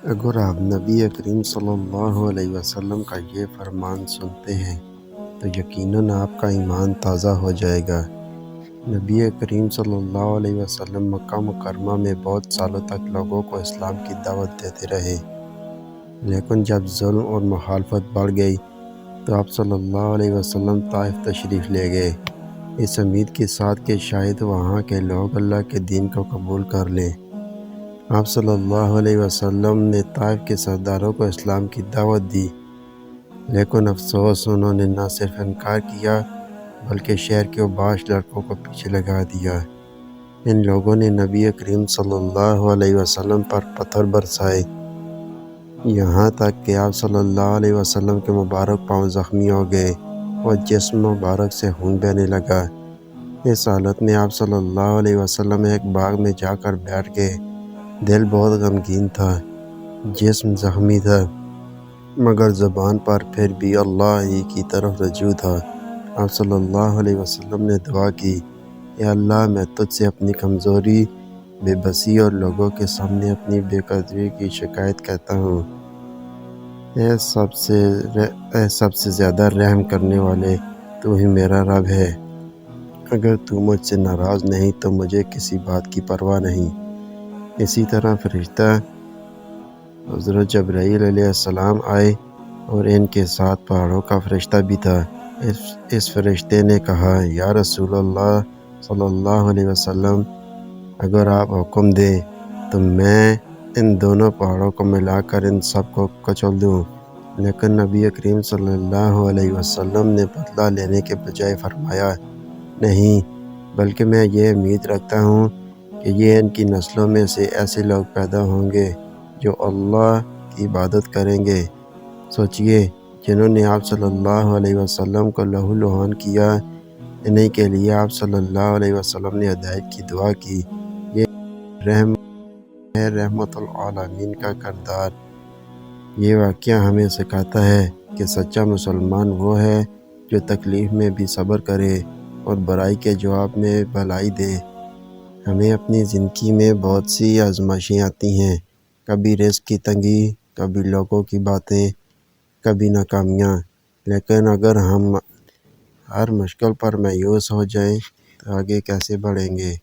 اگر آپ نبی کریم صلی اللہ علیہ وسلم کا یہ فرمان سنتے ہیں تو یقیناً آپ کا ایمان تازہ ہو جائے گا۔ نبی کریم صلی اللہ علیہ وسلم مکہ مکرمہ میں بہت سالوں تک لوگوں کو اسلام کی دعوت دیتے رہے، لیکن جب ظلم اور مخالفت بڑھ گئی تو آپ صلی اللہ علیہ وسلم طائف تشریف لے گئے، اس امید کے ساتھ کہ شاید وہاں کے لوگ اللہ کے دین کو قبول کر لیں۔ آپ صلی اللہ علیہ وسلم نے طائف کے سرداروں کو اسلام کی دعوت دی، لیکن افسوس انہوں نے نہ صرف انکار کیا بلکہ شہر کے اوباش لڑکوں کو پیچھے لگا دیا۔ ان لوگوں نے نبی کریم صلی اللہ علیہ وسلم پر پتھر برسائے، یہاں تک کہ آپ صلی اللہ علیہ وسلم کے مبارک پاؤں زخمی ہو گئے اور جسم مبارک سے خون بہنے لگا۔ اس حالت میں آپ صلی اللہ علیہ وسلم ایک باغ میں جا کر بیٹھ گئے۔ دل بہت غمگین تھا، جسم زخمی تھا، مگر زبان پر پھر بھی اللہ ہی کی طرف رجوع تھا۔ آپ صلی اللہ علیہ وسلم نے دعا کی، اے اللہ، میں تجھ سے اپنی کمزوری، بے بسی اور لوگوں کے سامنے اپنی بے قدری کی شکایت کرتا ہوں۔ اے سب سے زیادہ رحم کرنے والے، تو ہی میرا رب ہے۔ اگر تو مجھ سے ناراض نہیں تو مجھے کسی بات کی پرواہ نہیں۔ اسی طرح فرشتہ حضرت جبرائیل علیہ السلام آئے اور ان کے ساتھ پہاڑوں کا فرشتہ بھی تھا۔ اس فرشتے نے کہا، یا رسول اللہ صلی اللہ علیہ وسلم، اگر آپ حکم دیں تو میں ان دونوں پہاڑوں کو ملا کر ان سب کو کچل دوں۔ لیکن نبی کریم صلی اللہ علیہ وسلم نے بدلہ لینے کے بجائے فرمایا، نہیں، بلکہ میں یہ امید رکھتا ہوں کہ یہ ان کی نسلوں میں سے ایسے لوگ پیدا ہوں گے جو اللہ کی عبادت کریں گے۔ سوچئے، جنہوں نے آپ صلی اللہ علیہ وسلم کو لہو لہان کیا، انہی کے لیے آپ صلی اللہ علیہ وسلم نے ہدایت کی دعا کی۔ یہ ہے رحمت العالمین کا کردار۔ یہ واقعہ ہمیں سکھاتا ہے کہ سچا مسلمان وہ ہے جو تکلیف میں بھی صبر کرے اور برائی کے جواب میں بھلائی دے۔ ہمیں اپنی زندگی میں بہت سی آزمائشیں آتی ہیں، کبھی رزق کی تنگی، کبھی لوگوں کی باتیں، کبھی ناکامیاں، لیکن اگر ہم ہر مشکل پر مایوس ہو جائیں تو آگے کیسے بڑھیں گے؟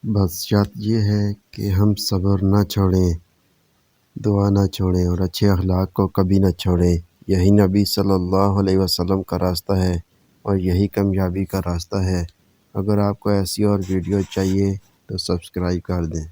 بس شرط یہ ہے کہ ہم صبر نہ چھوڑیں، دعا نہ چھوڑیں اور اچھے اخلاق کو کبھی نہ چھوڑیں۔ یہی نبی صلی اللہ علیہ وسلم کا راستہ ہے اور یہی کامیابی کا راستہ ہے۔ اگر آپ کو ایسی اور ویڈیو چاہیے تو سبسکرائب کر دیں۔